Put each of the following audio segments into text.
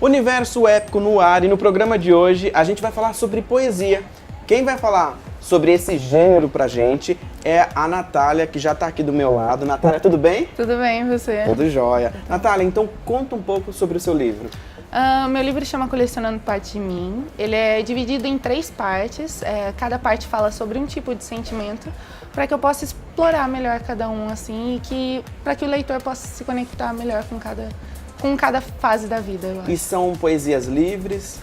Universo Épico no ar, e no programa de hoje a gente vai falar sobre poesia. Quem vai falar sobre esse gênero pra gente é a Natália, que já tá aqui do meu lado. Natália, tudo bem? Tudo bem, e você? Tudo jóia. Natália, então conta um pouco sobre o seu livro. Meu livro chama Colecionando Parte de Mim. Ele é dividido em 3 partes. Cada parte fala sobre um tipo de sentimento, para que eu possa explorar melhor cada um, assim, e para que o leitor possa se conectar melhor com cada fase da vida, eu acho. E são poesias livres?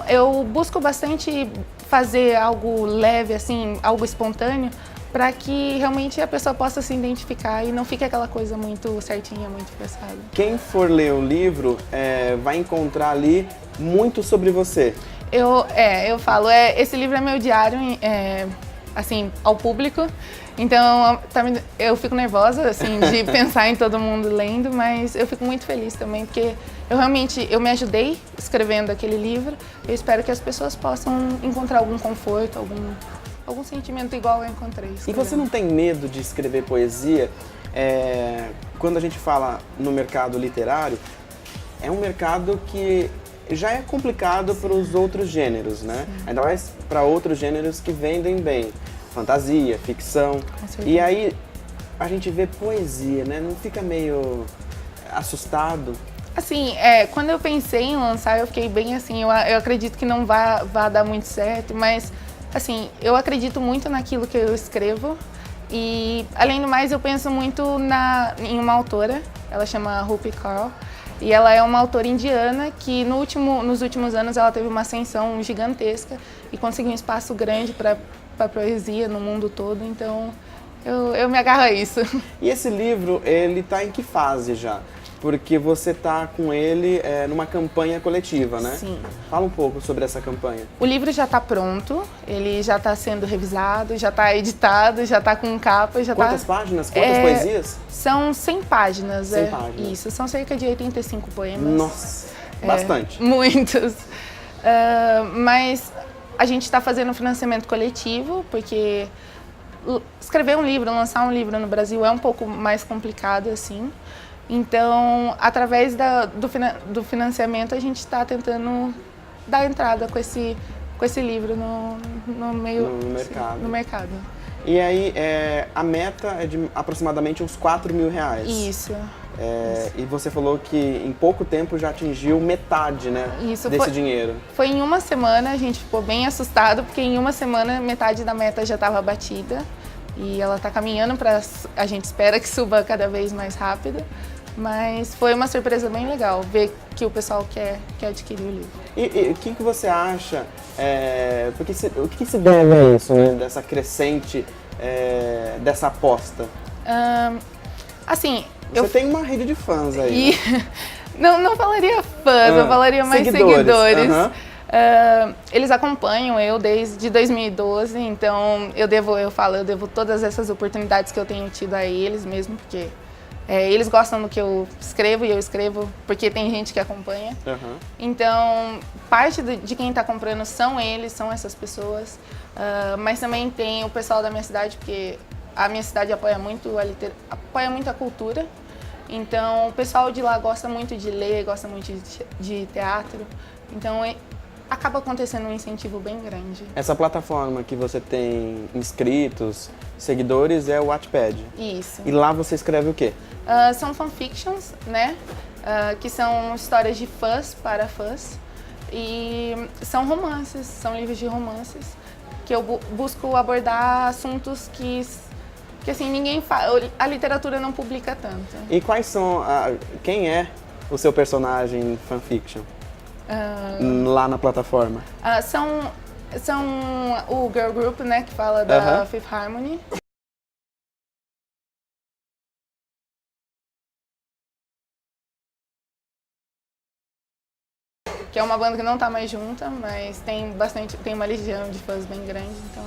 Eu busco bastante fazer algo leve, assim, algo espontâneo, para que realmente a pessoa possa se identificar e não fique aquela coisa muito certinha, muito forçada. Quem for ler o livro vai encontrar ali muito sobre você. Eu falo, esse livro é meu diário, assim, ao público, então eu fico nervosa, assim, de pensar em todo mundo lendo, mas eu fico muito feliz também, porque eu me ajudei escrevendo aquele livro. Eu espero que as pessoas possam encontrar algum conforto, algum sentimento igual eu encontrei escrevendo. E você não tem medo de escrever poesia? Quando a gente fala no mercado literário, é um mercado que já é complicado para os outros gêneros, né? Sim. Ainda mais para outros gêneros que vendem bem. Fantasia, ficção. E aí a gente vê poesia, né? Não fica meio assustado? Assim, quando eu pensei em lançar, eu fiquei bem assim, eu acredito que não vá dar muito certo, mas assim, eu acredito muito naquilo que eu escrevo e, além do mais, eu penso muito em uma autora, ela chama Rupi Kaur, e ela é uma autora indiana que nos últimos anos ela teve uma ascensão gigantesca e conseguiu um espaço grande para poesia no mundo todo, então eu me agarro a isso. E esse livro, ele tá em que fase já? Porque você tá com ele numa campanha coletiva, né? Sim. Fala um pouco sobre essa campanha. O livro já está pronto, ele já está sendo revisado, já está editado, já está com capa, já Quantas páginas? Quantas poesias? São 100 páginas. 100 páginas. Isso, são cerca de 85 poemas. Nossa, bastante. Muitos. Mas a gente está fazendo um financiamento coletivo, porque escrever um livro, lançar um livro no Brasil é um pouco mais complicado, assim. Então, através do financiamento, a gente está tentando dar entrada com esse livro no mercado. E aí, a meta é de aproximadamente uns R$4.000. Isso. E você falou que em pouco tempo já atingiu metade, né, desse dinheiro. Foi em uma semana, a gente ficou bem assustado, porque em uma semana metade da meta já estava batida. E ela está caminhando a gente espera que suba cada vez mais rápido. Mas foi uma surpresa bem legal ver que o pessoal quer adquirir o livro. E o que você acha, o que se deve a isso, né, dessa crescente, dessa aposta? Assim, você tem uma rede de fãs aí, né? Não falaria fãs, eu falaria mais seguidores. Eles acompanham eu desde 2012, então eu devo todas essas oportunidades que eu tenho tido a eles mesmo, porque eles gostam do que eu escrevo e eu escrevo porque tem gente que acompanha. Então, parte de quem está comprando são eles, são essas pessoas, mas também tem o pessoal da minha cidade, porque a minha cidade apoia muito a cultura. Então, o pessoal de lá gosta muito de ler, gosta muito de teatro. Então, acaba acontecendo um incentivo bem grande. Essa plataforma que você tem inscritos, seguidores, é o Wattpad. Isso. E lá você escreve o quê? São fanfictions, né? Que são histórias de fãs para fãs. E são romances, são livros de romances, que eu busco abordar assuntos que assim, ninguém fala, a literatura não publica tanto. E quais são, quem é o seu personagem em fanfiction? Lá na plataforma? São o girl group, né, que fala da Fifth Harmony. Que é uma banda que não tá mais junta, mas tem uma legião de fãs bem grande, então...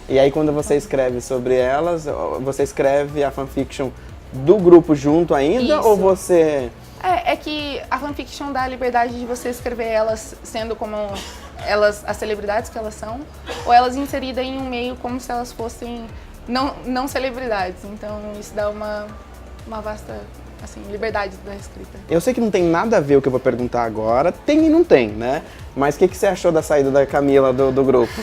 E aí quando você escreve sobre elas, você escreve a fanfiction do grupo junto ainda? Isso. Ou você... É que a fanfiction dá a liberdade de você escrever elas sendo como as celebridades que elas são, ou elas inseridas em um meio como se elas fossem não celebridades. Então isso dá uma vasta assim, liberdade da escrita. Eu sei que não tem nada a ver o que eu vou perguntar agora, tem e não tem, né? Mas o que você achou da saída da Camila do grupo?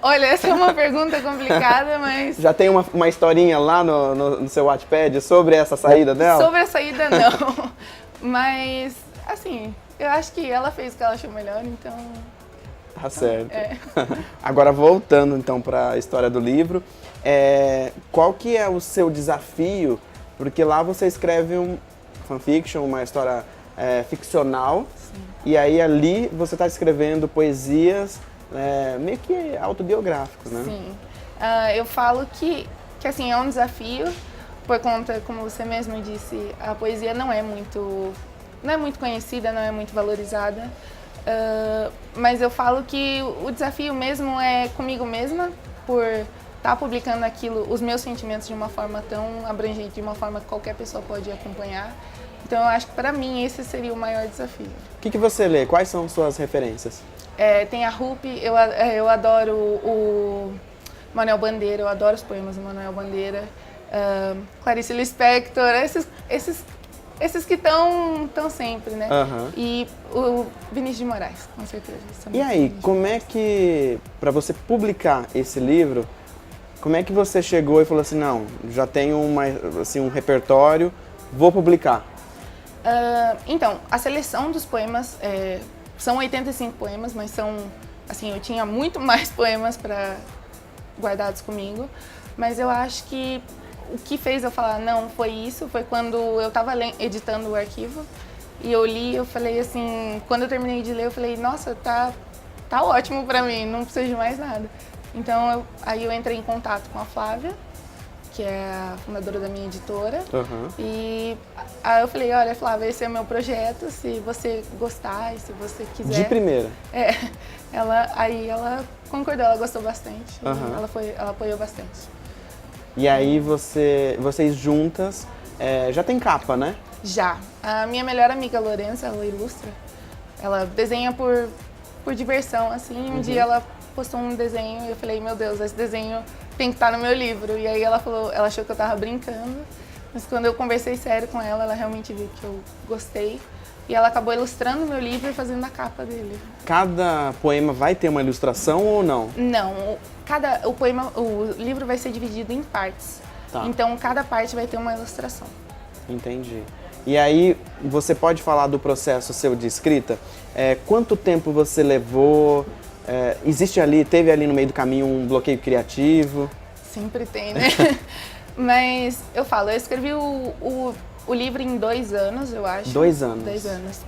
Olha, essa é uma pergunta complicada, mas... Já tem uma historinha lá no seu Wattpad sobre essa saída dela? Sobre a saída, não. Mas, assim, eu acho que ela fez o que ela achou melhor, então... Tá certo. Agora, voltando então para a história do livro, qual que é o seu desafio? Porque lá você escreve um fanfiction, uma história ficcional, sim. E aí ali você está escrevendo poesias meio que autobiográficos, né? Sim. Eu falo que assim, é um desafio, por conta, como você mesmo disse, a poesia não é muito conhecida, não é muito valorizada. Mas eu falo que o desafio mesmo é comigo mesma, por estar publicando aquilo, os meus sentimentos de uma forma tão abrangente, de uma forma que qualquer pessoa pode acompanhar. Então eu acho que para mim esse seria o maior desafio. O que você lê? Quais são suas referências? Tem a Rupi, eu adoro o Manuel Bandeira, eu adoro os poemas do Manuel Bandeira, Clarice Lispector, esses que estão sempre, né? Uhum. E o Vinícius de Moraes, com certeza. E aí, como é que, para você publicar esse livro, como é que você chegou e falou assim, não, já tenho um repertório, vou publicar? Então, a seleção dos poemas, são 85 poemas, mas assim, eu tinha muito mais poemas guardados comigo, mas eu acho que o que fez eu falar, não, foi quando eu estava editando o arquivo e eu li, eu falei assim, quando eu terminei de ler, eu falei, nossa, tá ótimo pra mim, não preciso de mais nada. Então, aí eu entrei em contato com a Flávia, que é a fundadora da minha editora, e aí eu falei, olha, Flávia, esse é o meu projeto, se você gostar e se você quiser... De primeira? Ela concordou, ela gostou bastante, ela apoiou bastante. E aí vocês juntas, já tem capa, né? Já. A minha melhor amiga, Lourença, ela ilustra, ela desenha por diversão, assim, um dia ela postou um desenho e eu falei, meu Deus, esse desenho tem que estar no meu livro. E aí ela achou que eu tava brincando, mas quando eu conversei sério com ela, ela realmente viu que eu gostei. E ela acabou ilustrando o meu livro e fazendo a capa dele. Cada poema vai ter uma ilustração ou não? Não, o livro vai ser dividido em partes. Tá. Então cada parte vai ter uma ilustração. Entendi. E aí, você pode falar do processo seu de escrita? Quanto tempo você levou? Teve ali no meio do caminho um bloqueio criativo? Sempre tem, né? Mas eu escrevi o livro em 2 anos, eu acho. 2 anos? 2 anos.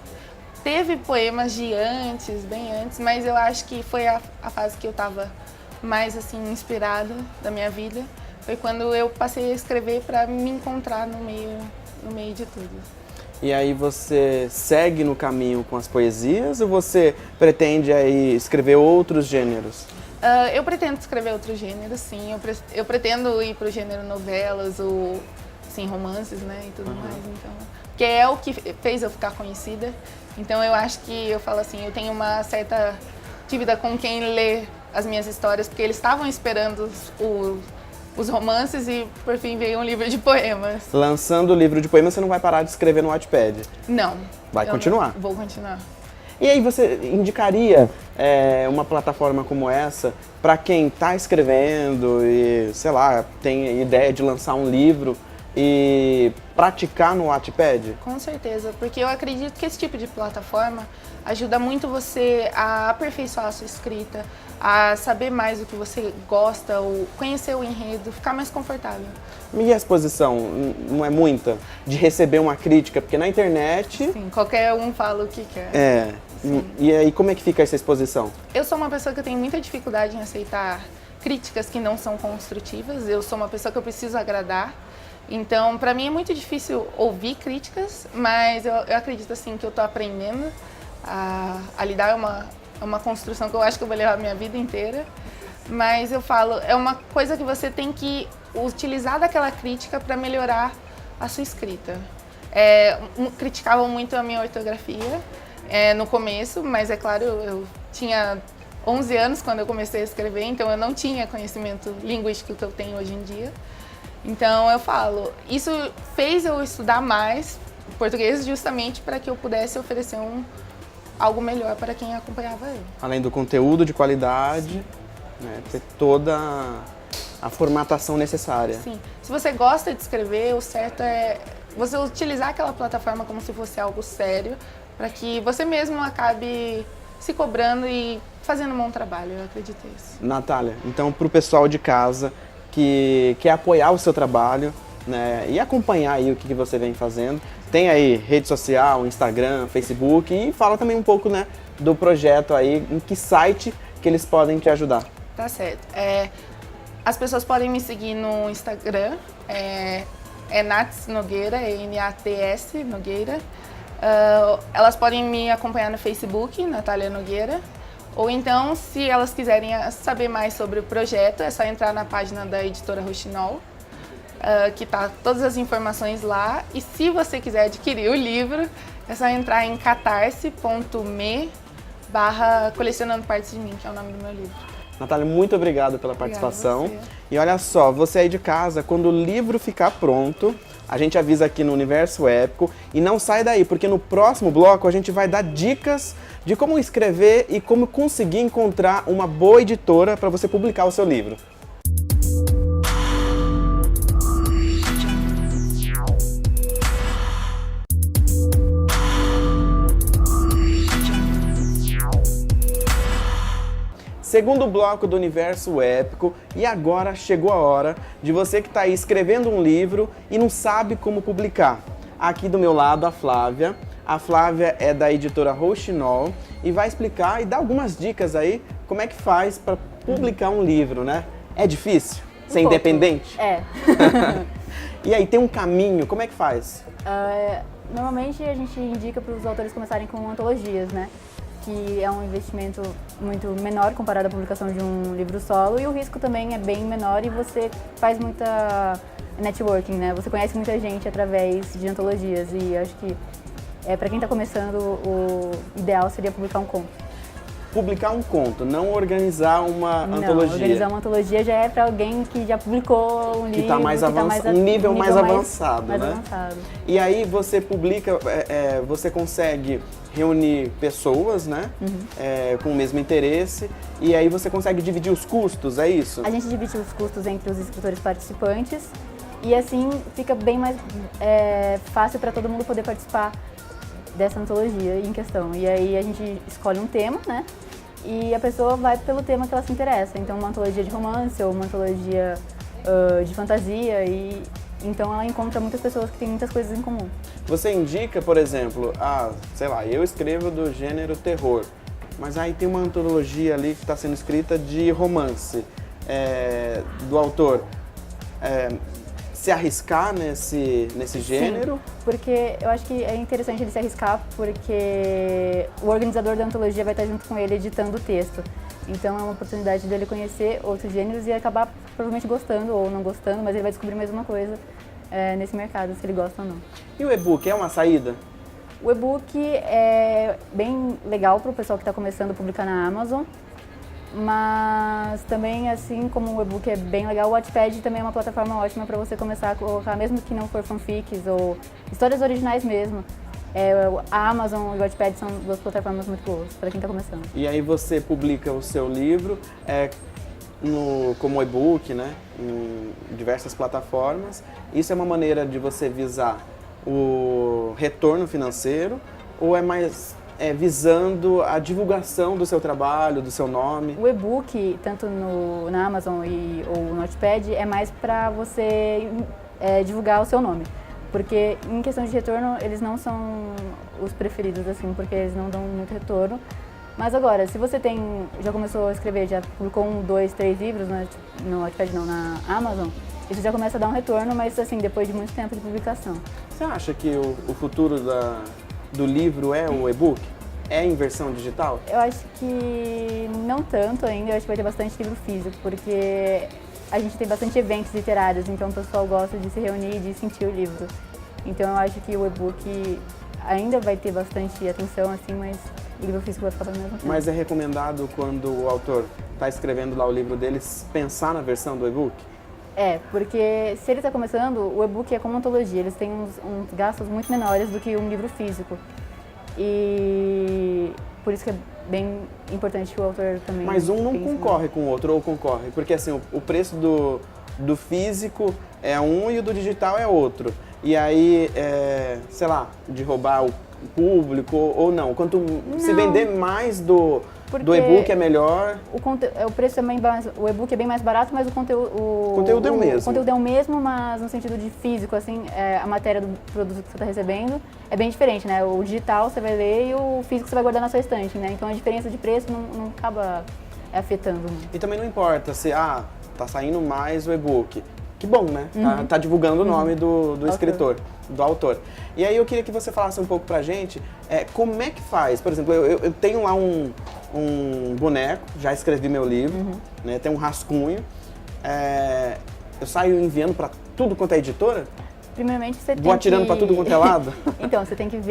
Teve poemas de antes, bem antes, mas eu acho que foi a fase que eu estava mais assim, inspirada da minha vida. Foi quando eu passei a escrever para me encontrar no meio de tudo. E aí você segue no caminho com as poesias ou você pretende aí escrever outros gêneros? Eu pretendo escrever outros gêneros, sim. Eu pretendo ir para o gênero novelas ou assim, romances, né, e tudo mais. Então, que é o que fez eu ficar conhecida. Então eu acho que eu falo assim, eu tenho uma certa dívida com quem lê as minhas histórias, porque eles estavam esperando os romances e por fim veio um livro de poemas. Lançando o livro de poemas, você não vai parar de escrever no Wattpad? Não. Vai continuar? Vou continuar. E aí você indicaria uma plataforma como essa para quem está escrevendo e, sei lá, tem ideia de lançar um livro e praticar no Wattpad? Com certeza, porque eu acredito que esse tipo de plataforma ajuda muito você a aperfeiçoar a sua escrita, a saber mais o que você gosta, ou conhecer o enredo, ficar mais confortável. E a exposição não é muita de receber uma crítica? Porque na internet... Sim, qualquer um fala o que quer. E aí como é que fica essa exposição? Eu sou uma pessoa que eu tenho muita dificuldade em aceitar críticas que não são construtivas. Eu sou uma pessoa que eu preciso agradar. Então, para mim é muito difícil ouvir críticas, mas eu acredito assim que eu estou aprendendo a lidar. É uma construção que eu acho que eu vou levar a minha vida inteira. Mas eu falo, é uma coisa que você tem que utilizar daquela crítica para melhorar a sua escrita. Criticavam muito a minha ortografia. no começo, mas é claro, eu tinha 11 anos quando eu comecei a escrever, então eu não tinha conhecimento linguístico que eu tenho hoje em dia. Então eu falo, isso fez eu estudar mais português justamente para que eu pudesse oferecer algo melhor para quem acompanhava eu. Além do conteúdo de qualidade, né, ter toda a formatação necessária. Sim. Se você gosta de escrever, o certo é você utilizar aquela plataforma como se fosse algo sério, para que você mesmo acabe se cobrando e fazendo um bom trabalho, eu acredito nisso. Natália, então para o pessoal de casa que quer apoiar o seu trabalho, né, e acompanhar aí o que você vem fazendo, tem aí rede social, Instagram, Facebook, e fala também um pouco, né, do projeto aí, em que site que eles podem te ajudar. Tá certo. As pessoas podem me seguir no Instagram, Nats Nogueira, N-A-T-S Nogueira. Elas podem me acompanhar no Facebook, Natália Nogueira. Ou então, se elas quiserem saber mais sobre o projeto, é só entrar na página da editora Rouxinol, que tá todas as informações lá. E se você quiser adquirir o livro, é só entrar em catarse.me/Colecionando Partes de Mim, que é o nome do meu livro. Natália, muito obrigado pela participação. E olha só, você aí de casa, quando o livro ficar pronto, a gente avisa aqui no Universo Épico e não sai daí, porque no próximo bloco a gente vai dar dicas de como escrever e como conseguir encontrar uma boa editora para você publicar o seu livro. Segundo bloco do Universo Épico, e agora chegou a hora de você que está aí escrevendo um livro e não sabe como publicar. Aqui do meu lado a Flávia. A Flávia é da editora Rouxinol e vai explicar e dar algumas dicas aí como é que faz para publicar um livro, né? É difícil ser independente? É. E aí, tem um caminho, como é que faz? Normalmente a gente indica para os autores começarem com antologias, né? Que é um investimento muito menor comparado à publicação de um livro solo e o risco também é bem menor e você faz muita networking, né? Você conhece muita gente através de antologias e acho que para quem está começando o ideal seria publicar um conto. Publicar um conto, não organizar uma antologia. Organizar uma antologia já é para alguém que já publicou um livro. Que está mais avançado, um nível mais avançado, né? Avançado. E aí você publica, você consegue reunir pessoas, né? Com o mesmo interesse, e aí você consegue dividir os custos, é isso? A gente divide os custos entre os escritores participantes e assim fica bem mais fácil para todo mundo poder participar dessa antologia em questão. E aí a gente escolhe um tema, né? E a pessoa vai pelo tema que ela se interessa. Então uma antologia de romance ou uma antologia de fantasia e então ela encontra muitas pessoas que têm muitas coisas em comum. Você indica, por exemplo, sei lá, eu escrevo do gênero terror, mas aí tem uma antologia ali que está sendo escrita de romance do autor. Se arriscar nesse gênero? Sim, porque eu acho que é interessante ele se arriscar porque o organizador da antologia vai estar junto com ele editando o texto. Então é uma oportunidade dele conhecer outros gêneros e acabar provavelmente gostando ou não gostando, mas ele vai descobrir mais uma coisa nesse mercado, se ele gosta ou não. E o e-book é uma saída? O e-book é bem legal para o pessoal que está começando a publicar na Amazon. Mas também, assim como o e-book é bem legal, o Wattpad também é uma plataforma ótima para você começar a colocar, mesmo que não for fanfics ou histórias originais mesmo. A Amazon e o Wattpad são duas plataformas muito boas para quem está começando. E aí você publica o seu livro como e-book, né, em diversas plataformas. Isso é uma maneira de você visar o retorno financeiro ou é mais visando a divulgação do seu trabalho, do seu nome? O e-book, tanto na Amazon ou no Wattpad, é mais para você divulgar o seu nome. Porque em questão de retorno, eles não são os preferidos, assim, porque eles não dão muito retorno. Mas agora, se você já começou a escrever, já publicou 1, 2, 3 livros, né, no Wattpad não, na Amazon, isso já começa a dar um retorno, mas assim, depois de muito tempo de publicação. Você acha que o futuro do livro é o e-book? É em versão digital? Eu acho que não tanto ainda, eu acho que vai ter bastante livro físico, porque a gente tem bastante eventos literários, então o pessoal gosta de se reunir e de sentir o livro. Então eu acho que o e-book ainda vai ter bastante atenção, assim, mas o livro físico vai ficar pelo mesmo tempo. Mas é recomendado quando o autor está escrevendo lá o livro deles pensar na versão do e-book? Porque se ele está começando, o e-book é como antologia, eles têm uns gastos muito menores do que um livro físico. E por isso que é bem importante que o autor também... Mas um não concorre com o outro, ou concorre? Porque assim, o preço do físico é um e o do digital é outro. E aí, sei lá, de roubar o público ou não? Se vender mais do e-book é melhor? O preço é o e-book é bem mais barato, mas o conteúdo é o mesmo. O conteúdo é o mesmo, mas no sentido de físico, assim, a matéria do produto que você está recebendo é bem diferente, né? O digital você vai ler e o físico você vai guardar na sua estante, né? Então a diferença de preço não acaba afetando. E também não importa se, tá saindo mais o e-book. Que bom, né? Tá divulgando o nome do escritor, do autor. E aí eu queria que você falasse um pouco pra gente como é que faz. Por exemplo, eu tenho lá um boneco, já escrevi meu livro, né? Tem um rascunho. Eu saio enviando pra tudo quanto é editora? Primeiramente você tem Vou atirando pra tudo quanto é lado? Então, você tem que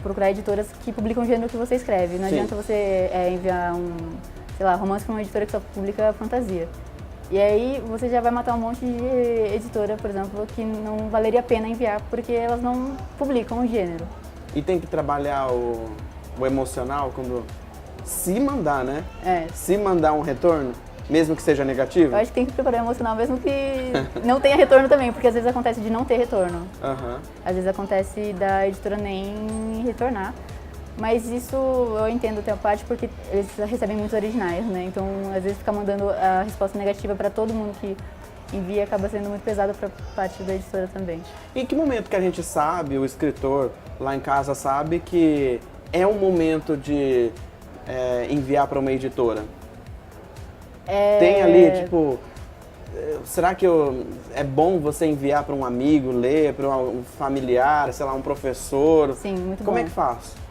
procurar editoras que publicam o gênero que você escreve. Não adianta você enviar sei lá, romance pra uma editora que só publica fantasia. E aí você já vai matar um monte de editora, por exemplo, que não valeria a pena enviar porque elas não publicam o gênero. E tem que trabalhar o emocional quando... Se mandar, né? Se mandar um retorno, mesmo que seja negativo? Eu acho que tem que preparar o emocional mesmo que não tenha retorno também, porque às vezes acontece de não ter retorno. Às vezes acontece da editora nem retornar. Mas isso eu entendo até a parte porque eles recebem muitos originais, né? Então, às vezes ficar mandando a resposta negativa para todo mundo que envia acaba sendo muito pesado para parte da editora também. Em que momento que a gente sabe, o escritor lá em casa sabe que é o momento de enviar para uma editora? Tem ali, tipo, será que é bom você enviar para um amigo ler, para um familiar, sei lá, um professor? Sim, muito bom. Como é que faz?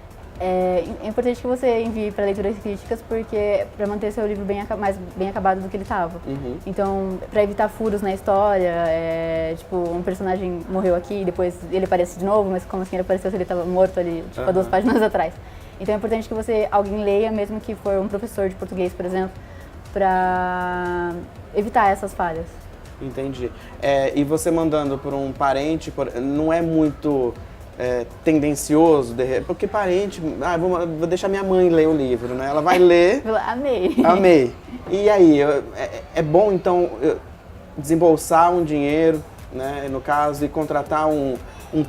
É importante que você envie para leituras críticas porque para manter seu livro mais bem acabado do que ele estava. Então, para evitar furos na história, tipo, um personagem morreu aqui e depois ele aparece de novo, mas como assim ele apareceu se ele estava morto ali, tipo, há 2 páginas atrás. Então é importante que alguém leia, mesmo que for um professor de português, por exemplo, para evitar essas falhas. Entendi. E você mandando por um parente, não é muito tendencioso, porque parente, vou deixar minha mãe ler o livro, né? Ela vai ler. Amei. Amei. E aí, é bom então desembolsar um dinheiro, né, no caso, e contratar um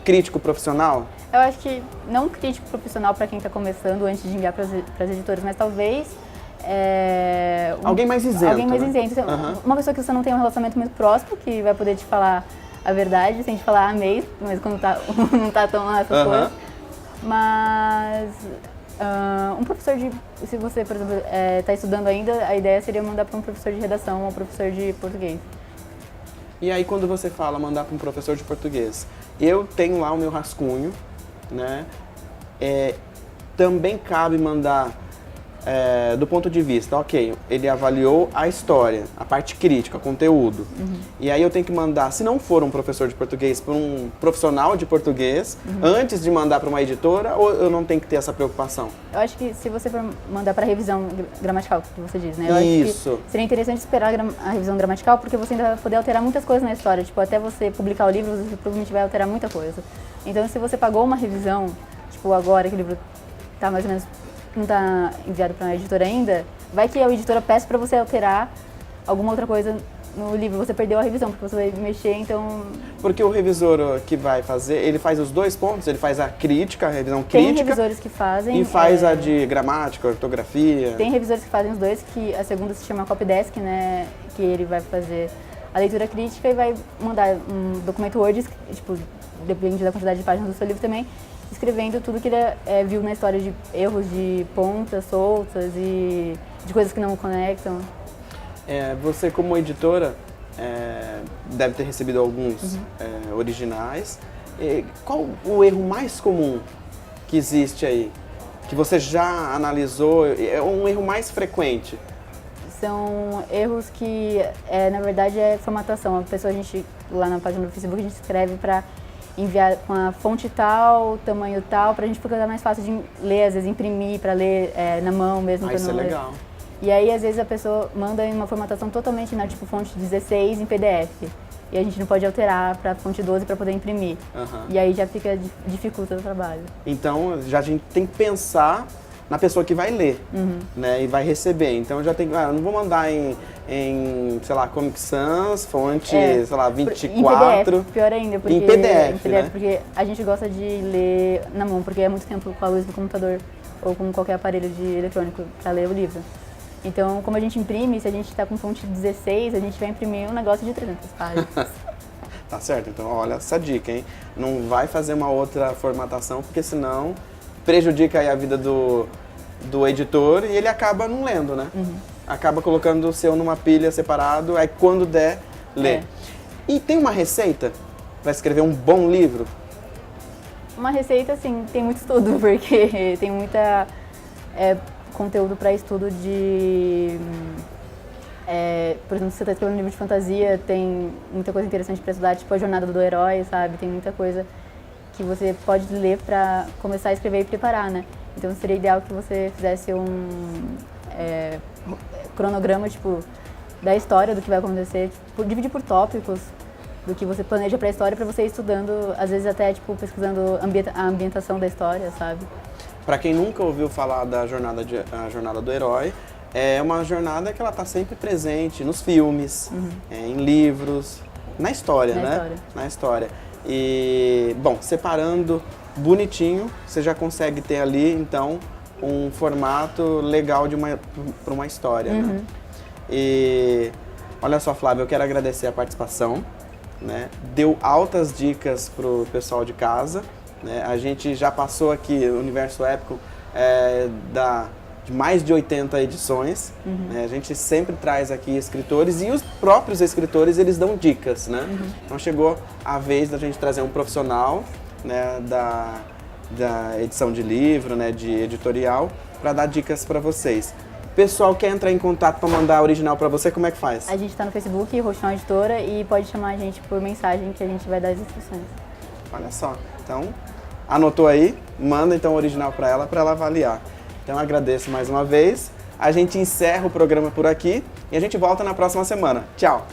crítico profissional? Eu acho que não um crítico profissional para quem está começando antes de enviar para as editoras, mas talvez alguém mais isento. Alguém mais né? isento. Uma pessoa que você não tem um relacionamento muito próximo, que vai poder te falar a verdade, sem te falar amei, mas quando não tá tão lá essas coisas. Mas um professor se você, por exemplo, está estudando ainda, a ideia seria mandar para um professor de redação ou um professor de português. E aí quando você fala mandar para um professor de português, eu tenho lá o meu rascunho, né? Também cabe mandar do ponto de vista, ok, ele avaliou a história, a parte crítica, o conteúdo. E aí eu tenho que mandar, se não for um professor de português, para um profissional de português, antes de mandar para uma editora, ou eu não tenho que ter essa preocupação? Eu acho que se você for mandar para revisão gramatical, que você diz, né? Eu Isso. acho que seria interessante esperar a revisão gramatical, porque você ainda vai poder alterar muitas coisas na história. Tipo, até você publicar o livro, você provavelmente vai alterar muita coisa. Então, se você pagou uma revisão, tipo, agora que o livro tá mais ou menos não está enviado para uma editora ainda, vai que a editora peça para você alterar alguma outra coisa no livro, você perdeu a revisão, porque você vai mexer, então... Porque o revisor que vai fazer, ele faz os 2 pontos, ele faz a crítica, a revisão crítica... Tem revisores que fazem... E faz a de gramática, ortografia... Tem revisores que fazem os 2, que a segunda se chama copydesk, né, que ele vai fazer a leitura crítica e vai mandar um documento Word, tipo, depende da quantidade de páginas do seu livro também, escrevendo tudo que ele viu na história de erros de pontas soltas e de coisas que não conectam. Você, como editora, deve ter recebido alguns originais. Qual o erro mais comum que existe aí? Que você já analisou? É um erro mais frequente? São erros que, na verdade, é formatação. A gente, lá na página do Facebook, a gente escreve para enviar com a fonte tal, tamanho tal, pra gente ficar mais fácil de ler, às vezes imprimir, pra ler na mão mesmo. Isso é legal. E aí, às vezes, a pessoa manda em uma formatação totalmente, né, tipo fonte 16 em PDF. E a gente não pode alterar para fonte 12 para poder imprimir. E aí já dificulta o trabalho. Então, já a gente tem que pensar na pessoa que vai ler, né, e vai receber. Então, já tem que, eu não vou mandar em sei lá, Comic Sans, fonte, sei lá, 24. Em PDF, pior ainda, porque, em PDF, né? Porque a gente gosta de ler na mão, porque é muito tempo com a luz do computador ou com qualquer aparelho de eletrônico para ler o livro. Então, como a gente imprime, se a gente está com fonte 16, a gente vai imprimir um negócio de 300 páginas. Tá certo, então olha essa dica, hein? Não vai fazer uma outra formatação, porque senão prejudica aí a vida do editor e ele acaba não lendo, né? Acaba colocando o seu numa pilha separado, aí quando der, lê. E tem uma receita para escrever um bom livro? Uma receita, assim, tem muito estudo, porque tem muita conteúdo para estudo de... por exemplo, se você está escrevendo um livro de fantasia, tem muita coisa interessante para estudar, tipo a jornada do herói, sabe? Tem muita coisa que você pode ler para começar a escrever e preparar, né? Então seria ideal que você fizesse um cronograma, tipo, da história, do que vai acontecer, tipo, dividir por tópicos, do que você planeja para a história, para você ir estudando, às vezes até, tipo, pesquisando a ambientação da história, sabe? Para quem nunca ouviu falar da a jornada do herói, é uma jornada que ela está sempre presente nos filmes, em livros, na história, né? Na história. E, bom, separando bonitinho, você já consegue ter ali, então, um formato legal para uma história, né? E, olha só, Flávia, eu quero agradecer a participação, né? Deu altas dicas pro pessoal de casa, né? A gente já passou aqui o Universo Épico de mais de 80 edições, né? A gente sempre traz aqui escritores e os próprios escritores, eles dão dicas, né? Então chegou a vez da gente trazer um profissional, né, da edição de livro, né, de editorial, para dar dicas para vocês. O pessoal quer entrar em contato para mandar original para você, como é que faz? A gente está no Facebook, Roxinol Editora, e pode chamar a gente por mensagem que a gente vai dar as instruções. Olha só, então anotou aí, manda então o original para ela avaliar. Então eu agradeço mais uma vez, a gente encerra o programa por aqui e a gente volta na próxima semana. Tchau!